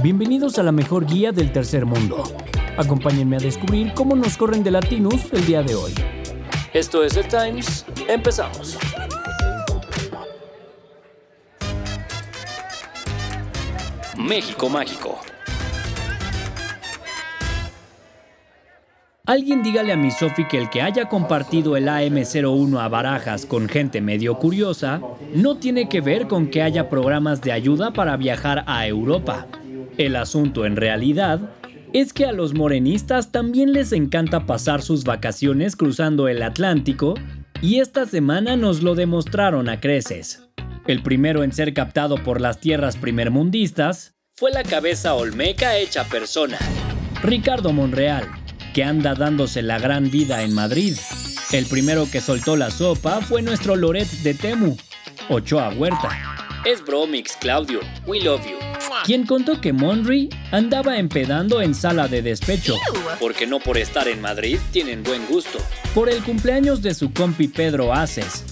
Bienvenidos a la mejor guía del tercer mundo. Acompáñenme a descubrir cómo nos corren de Latinus el día de hoy. Esto es The Times. Empezamos. México Mágico. Alguien dígale a mi Sophie que el que haya compartido el AM01 a Barajas con gente medio curiosa no tiene que ver con que haya programas de ayuda para viajar a Europa. El asunto en realidad es que a los morenistas también les encanta pasar sus vacaciones cruzando el Atlántico y esta semana nos lo demostraron a creces. El primero en ser captado por las tierras primermundistas fue la cabeza olmeca hecha persona, Ricardo Monreal, que anda dándose la gran vida en Madrid. El primero que soltó la sopa fue nuestro Loret de Temu, Ochoa Huerta. Es bromix, Claudio, we love you. Quien contó que Monry andaba empedando en sala de despecho, porque no por estar en Madrid tienen buen gusto, por el cumpleaños de su compi Pedro Aces,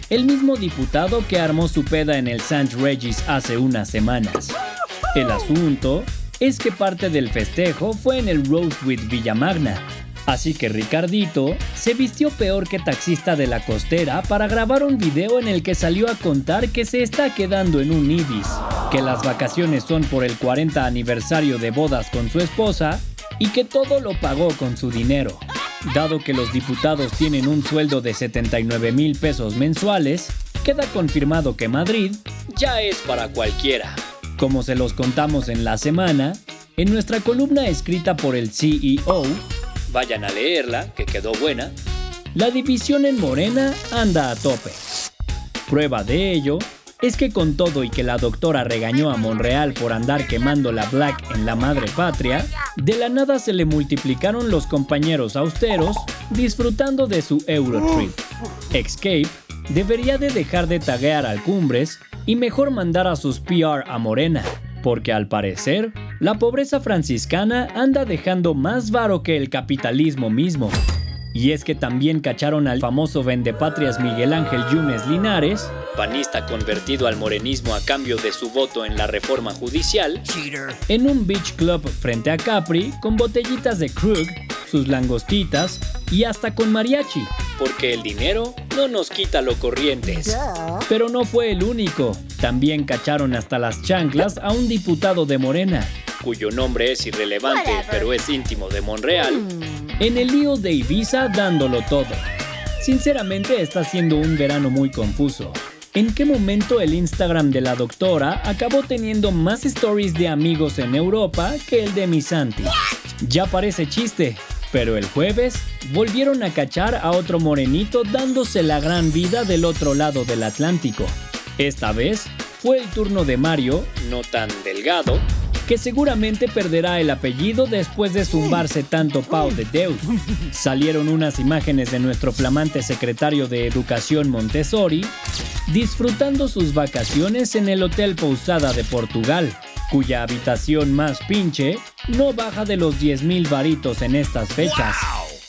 el mismo diputado que armó su peda en el Sant Regis hace unas semanas. El asunto es que parte del festejo fue en el Rosewood Villamagna, así que Ricardito se vistió peor que taxista de la costera para grabar un video en el que salió a contar que se está quedando en un Ibis, que las vacaciones son por el 40 aniversario de bodas con su esposa y que todo lo pagó con su dinero. Dado que los diputados tienen un sueldo de 79,000 pesos mensuales, queda confirmado que Madrid ya es para cualquiera. Como se los contamos en la semana, en nuestra columna escrita por el CEO, vayan a leerla, que quedó buena, la división en Morena anda a tope. Prueba de ello es que con todo y que la doctora regañó a Monreal por andar quemando la Black en la madre patria, de la nada se le multiplicaron los compañeros austeros disfrutando de su Eurotrip. Escape debería de dejar de taguear al Cumbres y mejor mandar a sus PR a Morena, porque al parecer, la pobreza franciscana anda dejando más varo que el capitalismo mismo. Y es que también cacharon al famoso vendepatrias Miguel Ángel Yunes Linares, panista convertido al morenismo a cambio de su voto en la reforma judicial, en un beach club frente a Capri con botellitas de Krug, sus langostitas y hasta con mariachi, porque el dinero no nos quita lo corrientes. Pero no fue el único. También cacharon hasta las chanclas a un diputado de Morena, cuyo nombre es irrelevante pero es íntimo de Monreal, en el lío de Ibiza dándolo todo. Sinceramente está siendo un verano muy confuso. ¿En qué momento el Instagram de la doctora acabó teniendo más stories de amigos en Europa que el de mi Santi? Ya parece chiste, pero el jueves volvieron a cachar a otro morenito dándose la gran vida del otro lado del Atlántico. Esta vez fue el turno de Mario, no tan delgado, que seguramente perderá el apellido después de zumbarse tanto Pau de Deus. Salieron unas imágenes de nuestro flamante secretario de Educación Montessori disfrutando sus vacaciones en el Hotel Pousada de Portugal, cuya habitación más pinche no baja de los 10,000 varitos en estas fechas.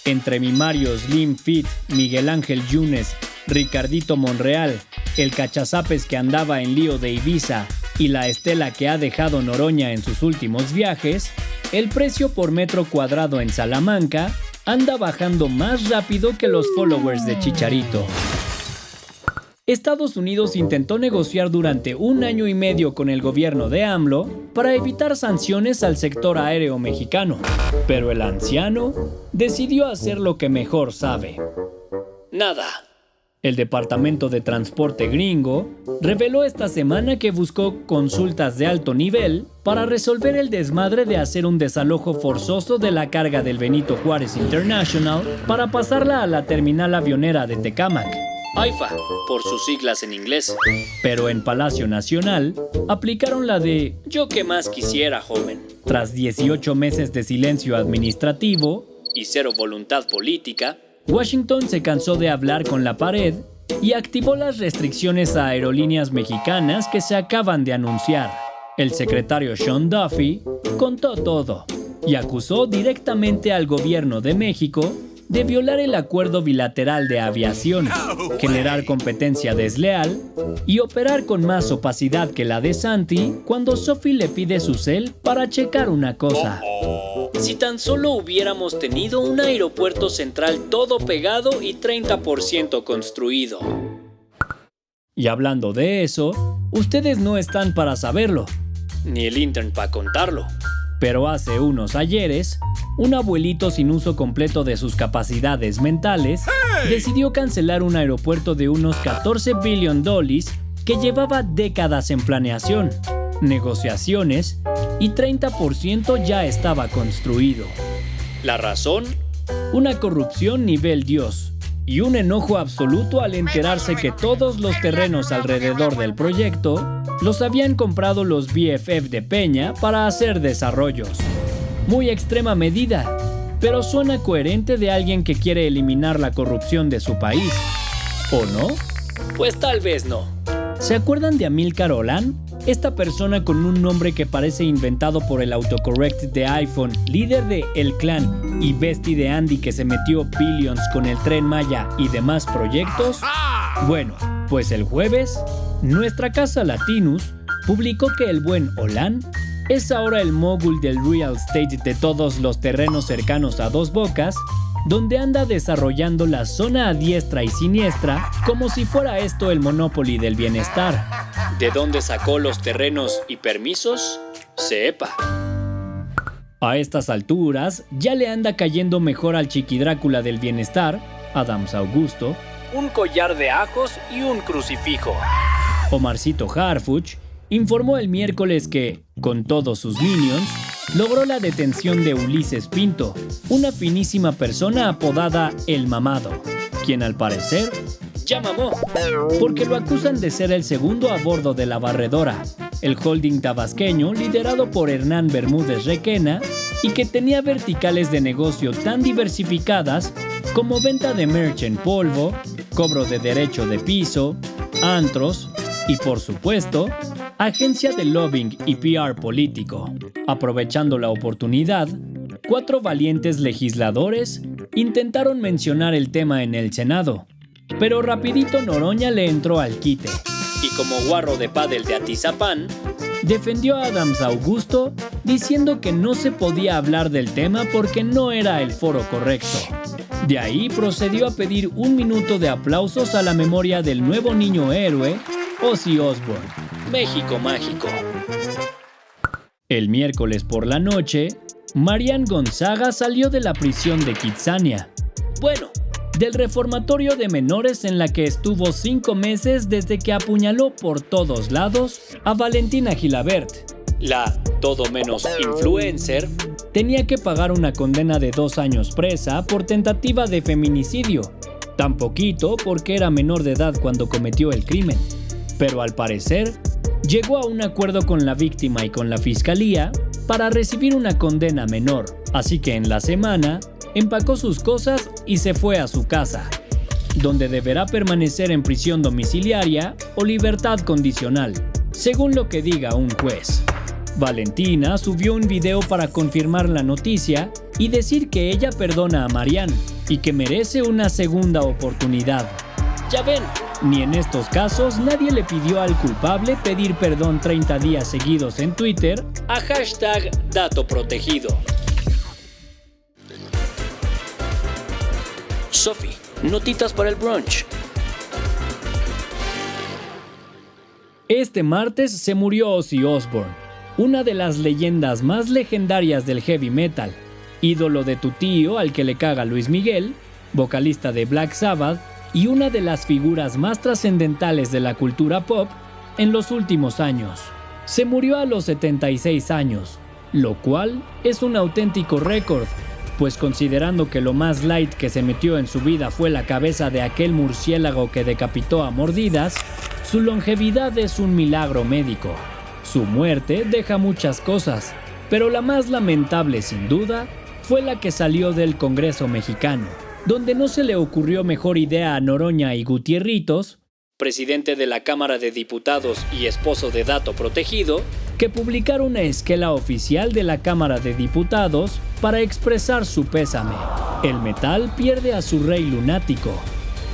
Entre mi Mario Slim Fit, Miguel Ángel Yunes, Ricardito Monreal, el cachazapes que andaba en lío de Ibiza y la estela que ha dejado Noroña en sus últimos viajes, el precio por metro cuadrado en Salamanca anda bajando más rápido que los followers de Chicharito. Estados Unidos intentó negociar durante 1 año y medio con el gobierno de AMLO para evitar sanciones al sector aéreo mexicano, pero el anciano decidió hacer lo que mejor sabe: nada. El Departamento de Transporte gringo reveló esta semana que buscó consultas de alto nivel para resolver el desmadre de hacer un desalojo forzoso de la carga del Benito Juárez International para pasarla a la terminal avionera de Tecámac, AIFA, por sus siglas en inglés. Pero en Palacio Nacional aplicaron la de "yo qué más quisiera, joven". Tras 18 meses de silencio administrativo y cero voluntad política, Washington se cansó de hablar con la pared y activó las restricciones a aerolíneas mexicanas que se acaban de anunciar. El secretario Sean Duffy contó todo y acusó directamente al gobierno de México de violar el acuerdo bilateral de aviación, generar competencia desleal y operar con más opacidad que la de Santi cuando Sophie le pide su cel para checar una cosa. Si tan solo hubiéramos tenido un aeropuerto central todo pegado y 30% construido. Y hablando de eso, ustedes no están para saberlo, ni el intern para contarlo. Pero hace unos ayeres, un abuelito sin uso completo de sus capacidades mentales decidió cancelar un aeropuerto de unos $14 billones que llevaba décadas en planeación, negociaciones y 30% ya estaba construido. ¿La razón? Una corrupción nivel Dios y un enojo absoluto al enterarse que todos los terrenos alrededor del proyecto los habían comprado los BFF de Peña para hacer desarrollos. Muy extrema medida, pero suena coherente de alguien que quiere eliminar la corrupción de su país. ¿O no? Pues tal vez no. ¿Se acuerdan de Amílcar Olán? Esta persona con un nombre que parece inventado por el autocorrect de iPhone, líder de El Clan y bestie de Andy que se metió billions con el Tren Maya y demás proyectos. Bueno, pues el jueves, nuestra casa Latinus publicó que el buen Olán es ahora el mogul del real estate de todos los terrenos cercanos a Dos Bocas, donde anda desarrollando la zona a diestra y siniestra como si fuera esto el Monopoly del bienestar. ¿De dónde sacó los terrenos y permisos? Sepa. A estas alturas ya le anda cayendo mejor al chiquidrácula del bienestar, Adams Augusto, un collar de ajos y un crucifijo. Omarcito Harfuch informó el miércoles que, con todos sus minions, logró la detención de Ulises Pinto, una finísima persona apodada El Mamado, quien al parecer ya mamó, porque lo acusan de ser el segundo a bordo de La Barredora, el holding tabasqueño liderado por Hernán Bermúdez Requena y que tenía verticales de negocio tan diversificadas como venta de merch en polvo, cobro de derecho de piso, antros y, por supuesto, agencia de lobbying y PR político. Aprovechando la oportunidad, 4 valientes legisladores intentaron mencionar el tema en el Senado, pero rapidito Noroña le entró al quite y como guarro de pádel de Atizapán, defendió a Adams Augusto diciendo que no se podía hablar del tema porque no era el foro correcto. De ahí procedió a pedir 1 minuto de aplausos a la memoria del nuevo niño héroe, Ozzy Osbourne. México mágico. El miércoles por la noche, Marian Gonzaga salió de la prisión de Kitsania. Bueno, del reformatorio de menores en la que estuvo 5 meses desde que apuñaló por todos lados a Valentina Gilabert. La todo menos influencer tenía que pagar una condena de 2 años presa por tentativa de feminicidio. Tan poquito porque era menor de edad cuando cometió el crimen. Pero al parecer, llegó a un acuerdo con la víctima y con la fiscalía para recibir una condena menor. Así que en la semana, empacó sus cosas y se fue a su casa, donde deberá permanecer en prisión domiciliaria o libertad condicional, según lo que diga un juez. Valentina subió un video para confirmar la noticia y decir que ella perdona a Marian y que merece una segunda oportunidad. Ya ven, ni en estos casos nadie le pidió al culpable pedir perdón 30 días seguidos en Twitter a #dato protegido. Sophie, notitas para el brunch. Este martes se murió Ozzy Osbourne, una de las leyendas más legendarias del heavy metal, ídolo de tu tío al que le caga Luis Miguel, vocalista de Black Sabbath y una de las figuras más trascendentales de la cultura pop en los últimos años. Se murió a los 76 años, lo cual es un auténtico récord, pues considerando que lo más light que se metió en su vida fue la cabeza de aquel murciélago que decapitó a mordidas, su longevidad es un milagro médico. Su muerte deja muchas cosas, pero la más lamentable sin duda fue la que salió del Congreso mexicano, donde no se le ocurrió mejor idea a Noroña y Gutierritos, presidente de la Cámara de Diputados y esposo de Dato Protegido, que publicar una esquela oficial de la Cámara de Diputados para expresar su pésame. El metal pierde a su rey lunático.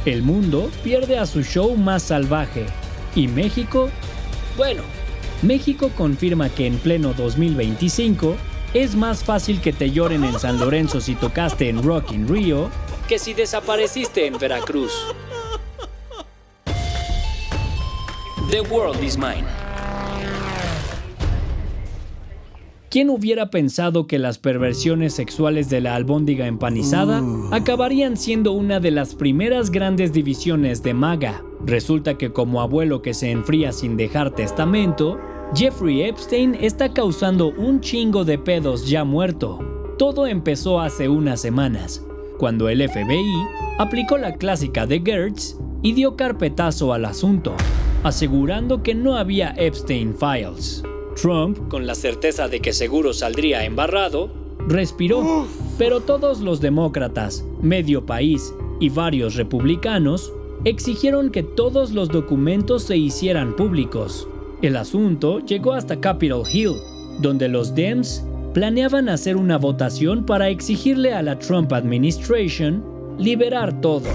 El mundo pierde a su show más salvaje. ¿Y México? Bueno, México confirma que en pleno 2025 es más fácil que te lloren en San Lorenzo si tocaste en Rock in Rio que si desapareciste en Veracruz. The World is Mine. ¿Quién hubiera pensado que las perversiones sexuales de la albóndiga empanizada acabarían siendo una de las primeras grandes divisiones de MAGA? Resulta que como abuelo que se enfría sin dejar testamento, Jeffrey Epstein está causando un chingo de pedos ya muerto. Todo empezó hace unas semanas, cuando el FBI aplicó la clásica de Gertz y dio carpetazo al asunto, asegurando que no había Epstein Files. Trump, con la certeza de que seguro saldría embarrado, respiró, pero todos los demócratas, medio país y varios republicanos exigieron que todos los documentos se hicieran públicos. El asunto llegó hasta Capitol Hill, donde los Dems planeaban hacer una votación para exigirle a la Trump Administration liberar todo.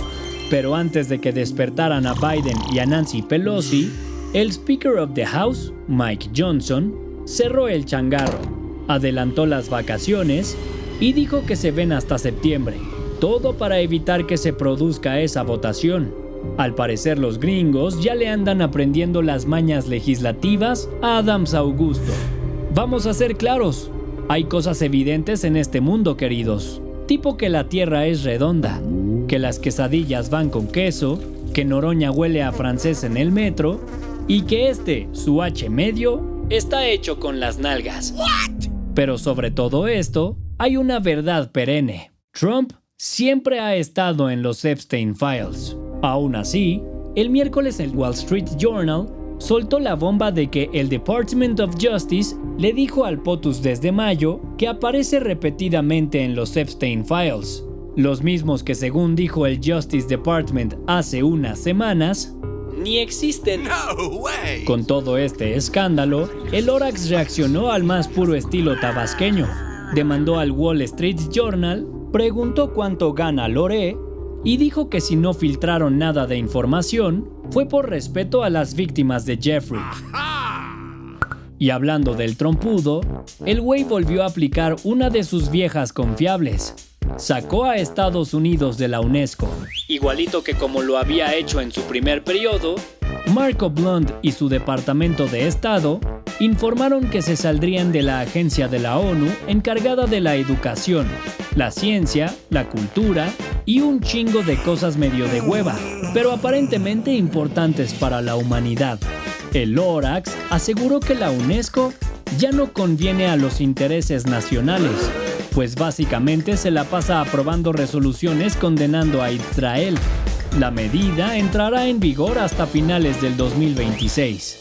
Pero antes de que despertaran a Biden y a Nancy Pelosi, el Speaker of the House, Mike Johnson, cerró el changarro, adelantó las vacaciones y dijo que se ven hasta septiembre, todo para evitar que se produzca esa votación. Al parecer los gringos ya le andan aprendiendo las mañas legislativas a Adams Augusto. Vamos a ser claros, hay cosas evidentes en este mundo, queridos, tipo que la tierra es redonda, que las quesadillas van con queso, que Noroña huele a francés en el metro, y que su H medio, está hecho con las nalgas. ¿What? Pero sobre todo esto, hay una verdad perenne. Trump siempre ha estado en los Epstein Files. Aún así, el miércoles el Wall Street Journal soltó la bomba de que el Department of Justice le dijo al POTUS desde mayo que aparece repetidamente en los Epstein Files. Los mismos que, según dijo el Justice Department hace unas semanas, ni existen. No way. Con todo este escándalo, el Orax reaccionó al más puro estilo tabasqueño. Demandó al Wall Street Journal, preguntó cuánto gana Loré y dijo que si no filtraron nada de información, fue por respeto a las víctimas de Jeffrey. Y hablando del trompudo, el güey volvió a aplicar una de sus viejas confiables. Sacó a Estados Unidos de la UNESCO. Igualito que como lo había hecho en su primer periodo, Marco Blunt y su Departamento de Estado informaron que se saldrían de la agencia de la ONU encargada de la educación, la ciencia, la cultura y un chingo de cosas medio de hueva, pero aparentemente importantes para la humanidad. El Lorax aseguró que la UNESCO ya no conviene a los intereses nacionales, pues básicamente se la pasa aprobando resoluciones condenando a Israel. La medida entrará en vigor hasta finales del 2026.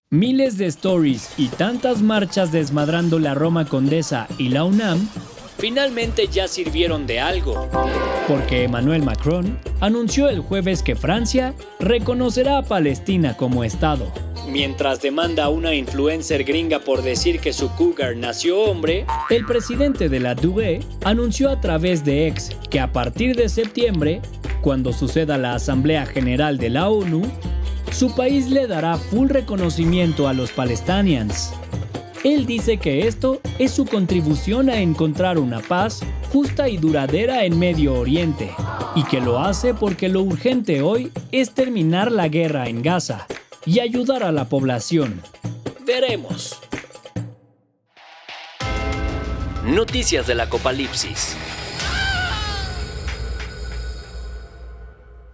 Miles de stories y tantas marchas desmadrando la Roma Condesa y la UNAM finalmente ya sirvieron de algo, porque Emmanuel Macron anunció el jueves que Francia reconocerá a Palestina como Estado. Mientras demanda a una influencer gringa por decir que su cougar nació hombre, el presidente de la DUE anunció a través de X que a partir de septiembre, cuando suceda la Asamblea General de la ONU, su país le dará full reconocimiento a los palestinians. Él dice que esto es su contribución a encontrar una paz justa y duradera en Medio Oriente, y que lo hace porque lo urgente hoy es terminar la guerra en Gaza y ayudar a la población. Veremos. Noticias del Apocalipsis.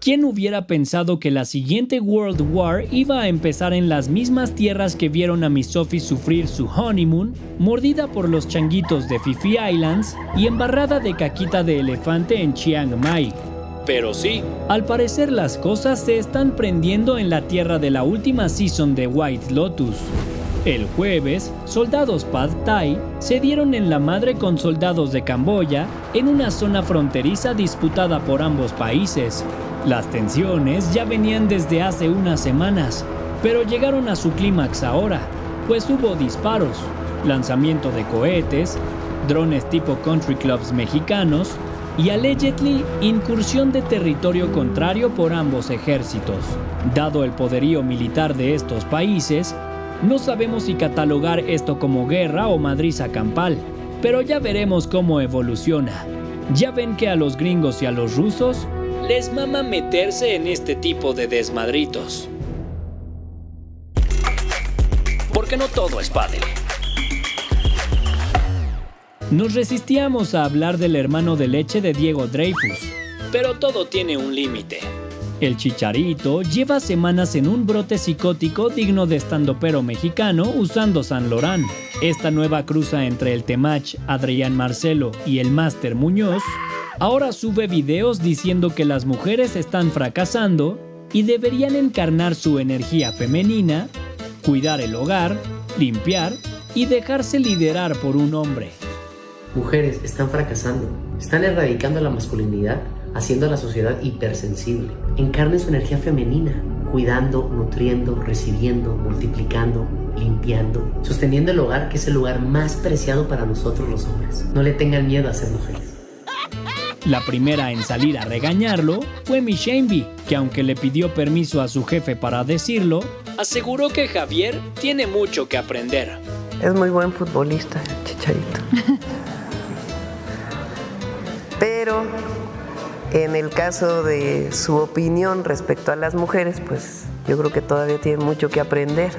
¿Quién hubiera pensado que la siguiente World War iba a empezar en las mismas tierras que vieron a Miss Sophie sufrir su honeymoon, mordida por los changuitos de Fifi Islands y embarrada de caquita de elefante en Chiang Mai? Pero sí, al parecer las cosas se están prendiendo en la tierra de la última season de White Lotus. El jueves, soldados Pad Thai se dieron en la madre con soldados de Camboya en una zona fronteriza disputada por ambos países. Las tensiones ya venían desde hace unas semanas, pero llegaron a su clímax ahora, pues hubo disparos, lanzamiento de cohetes, drones tipo country clubs mexicanos y allegedly incursión de territorio contrario por ambos ejércitos. Dado el poderío militar de estos países, no sabemos si catalogar esto como guerra o madriza campal, pero ya veremos cómo evoluciona. Ya ven que a los gringos y a los rusos les mama meterse en este tipo de desmadritos. Porque no todo es pádel. Nos resistíamos a hablar del hermano de leche de Diego Dreyfus, pero todo tiene un límite. El Chicharito lleva semanas en un brote psicótico digno de estandopero mexicano usando Saint Laurent. Esta nueva cruza entre el Temach Adrián Marcelo y el Máster Muñoz ahora sube videos diciendo que las mujeres están fracasando y deberían encarnar su energía femenina, cuidar el hogar, limpiar y dejarse liderar por un hombre. Mujeres están fracasando, están erradicando la masculinidad, haciendo a la sociedad hipersensible. Encarnen su energía femenina, cuidando, nutriendo, recibiendo, multiplicando, limpiando, sosteniendo el hogar, que es el lugar más preciado para nosotros los hombres. No le tengan miedo a ser mujeres. La primera en salir a regañarlo fue Michambi, que aunque le pidió permiso a su jefe para decirlo, aseguró que Javier tiene mucho que aprender. Es muy buen futbolista, el Chicharito. Pero en el caso de su opinión respecto a las mujeres, pues yo creo que todavía tiene mucho que aprender.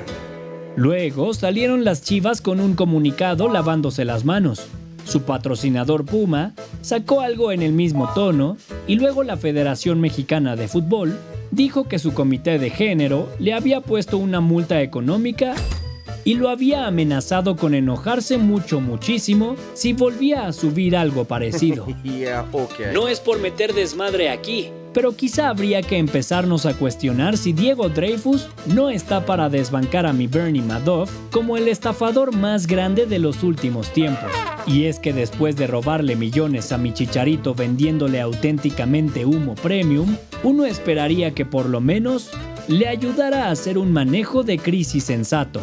Luego salieron las Chivas con un comunicado lavándose las manos. Su patrocinador Puma sacó algo en el mismo tono y luego la Federación Mexicana de Fútbol dijo que su comité de género le había puesto una multa económica y lo había amenazado con enojarse muchísimo si volvía a subir algo parecido. No es por meter desmadre aquí, pero quizá habría que empezarnos a cuestionar si Diego Dreyfus no está para desbancar a mi Bernie Madoff como el estafador más grande de los últimos tiempos. Y es que después de robarle millones a mi Chicharito vendiéndole auténticamente humo premium, uno esperaría que por lo menos le ayudara a hacer un manejo de crisis sensato.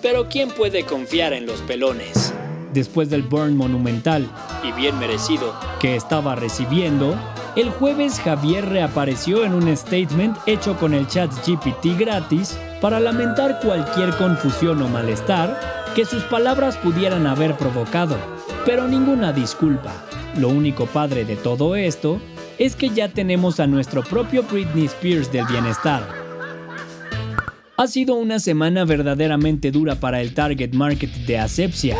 Pero ¿quién puede confiar en los pelones? Después del burn monumental, y bien merecido, que estaba recibiendo, el jueves Javier reapareció en un statement hecho con el ChatGPT gratis para lamentar cualquier confusión o malestar que sus palabras pudieran haber provocado, pero ninguna disculpa. Lo único padre de todo esto es que ya tenemos a nuestro propio Britney Spears del bienestar. Ha sido una semana verdaderamente dura para el target market de Asepsia.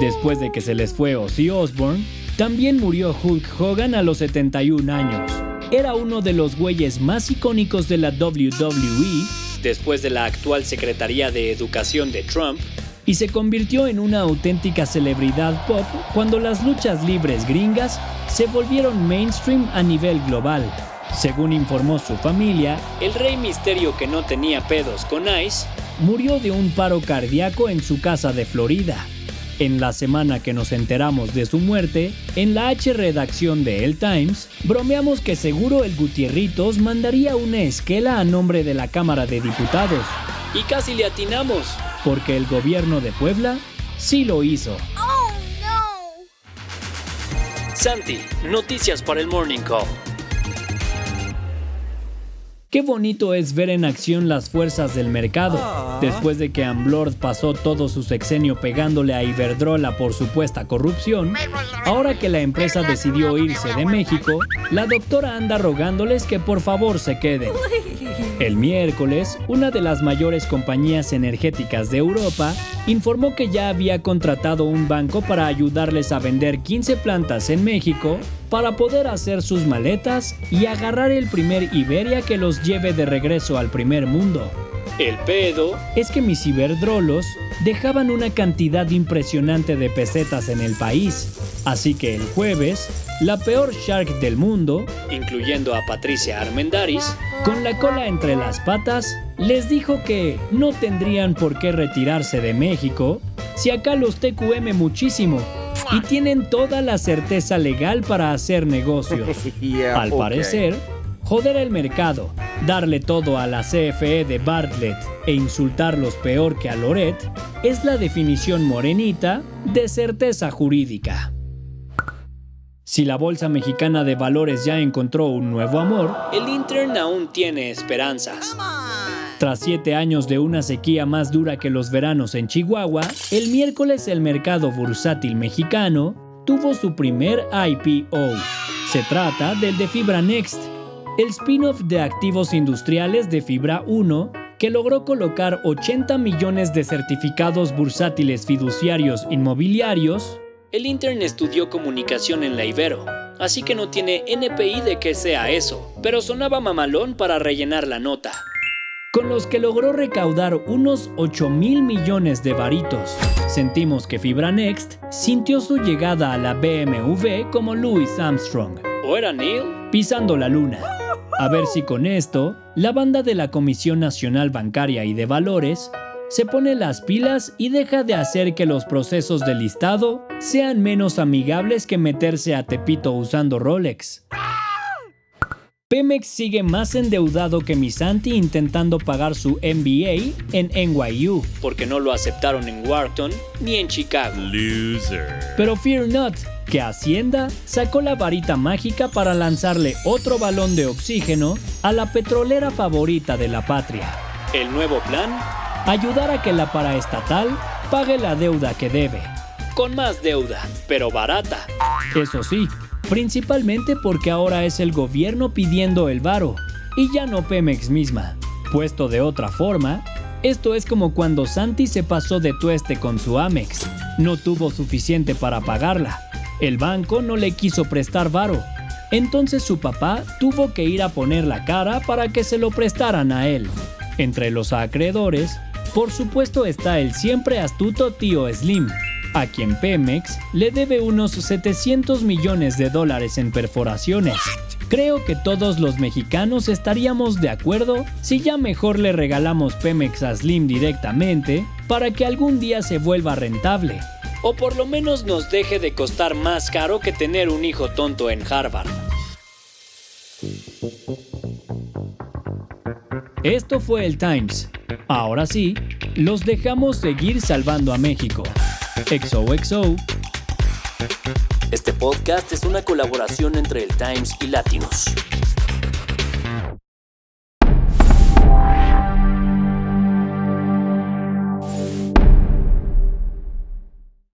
Después de que se les fue Ozzy Osbourne, también murió Hulk Hogan a los 71 años. Era uno de los güeyes más icónicos de la WWE, después de la actual Secretaría de Educación de Trump, y se convirtió en una auténtica celebridad pop cuando las luchas libres gringas se volvieron mainstream a nivel global. Según informó su familia, el Rey Misterio, que no tenía pedos con Ice, murió de un paro cardíaco en su casa de Florida. En la semana que nos enteramos de su muerte, en la H-redacción de El Times, bromeamos que seguro el Gutierritos mandaría una esquela a nombre de la Cámara de Diputados. Y casi le atinamos, porque el gobierno de Puebla sí lo hizo. ¡Oh, no! Santi, noticias para el Morning Call. Qué bonito es ver en acción las fuerzas del mercado. Después de que AMLORD pasó todo su sexenio pegándole a Iberdrola por supuesta corrupción, ahora que la empresa decidió irse de México, la doctora anda rogándoles que por favor se queden. El miércoles, una de las mayores compañías energéticas de Europa informó que ya había contratado un banco para ayudarles a vender 15 plantas en México para poder hacer sus maletas y agarrar el primer Iberia que los lleve de regreso al primer mundo. El pedo es que mis iberdrolos dejaban una cantidad impresionante de pesetas en el país, así que el jueves, la peor Shark del mundo, incluyendo a Patricia Armendáriz, con la cola entre las patas, les dijo que no tendrían por qué retirarse de México si acá los TQM muchísimo y tienen toda la certeza legal para hacer negocios. Al parecer, joder el mercado, Darle todo a la CFE de Bartlett e insultarlos peor que a Loret es la definición morenita de certeza jurídica. Si la Bolsa Mexicana de Valores ya encontró un nuevo amor, el Intern aún tiene esperanzas. Tras 7 años de una sequía más dura que los veranos en Chihuahua, el miércoles el mercado bursátil mexicano tuvo su primer IPO. Se trata del de Fibra Next, el spin-off de activos industriales de Fibra 1, que logró colocar 80 millones de certificados bursátiles fiduciarios inmobiliarios. El Intern estudió comunicación en la Ibero, así que no tiene NPI de que sea eso, pero sonaba mamalón para rellenar la nota. Con los que logró recaudar unos 8,000 millones de varitos. Sentimos que Fibra Next sintió su llegada a la BMW como Louis Armstrong, ¿o era Neil?, pisando la luna. A ver si con esto, la banda de la Comisión Nacional Bancaria y de Valores se pone las pilas y deja de hacer que los procesos de listado sean menos amigables que meterse a Tepito usando Rolex. Pemex sigue más endeudado que mi Santi intentando pagar su MBA en NYU, porque no lo aceptaron en Wharton ni en Chicago. Loser. Pero fear not, que Hacienda sacó la varita mágica para lanzarle otro balón de oxígeno a la petrolera favorita de la patria. El nuevo plan: ayudar a que la paraestatal pague la deuda que debe. Con más deuda, pero barata. Eso sí, principalmente porque ahora es el gobierno pidiendo el varo, y ya no Pemex misma. Puesto de otra forma, esto es como cuando Santi se pasó de tueste con su Amex. No tuvo suficiente para pagarla. El banco no le quiso prestar varo. Entonces su papá tuvo que ir a poner la cara para que se lo prestaran a él. Entre los acreedores, por supuesto, está el siempre astuto tío Slim, a quien Pemex le debe unos $700 millones en perforaciones. Creo que todos los mexicanos estaríamos de acuerdo si ya mejor le regalamos Pemex a Slim directamente para que algún día se vuelva rentable. O por lo menos nos deje de costar más caro que tener un hijo tonto en Harvard. Esto fue el Times. Ahora sí, los dejamos seguir salvando a México. XOXO. Este podcast es una colaboración entre el Times y Latinos.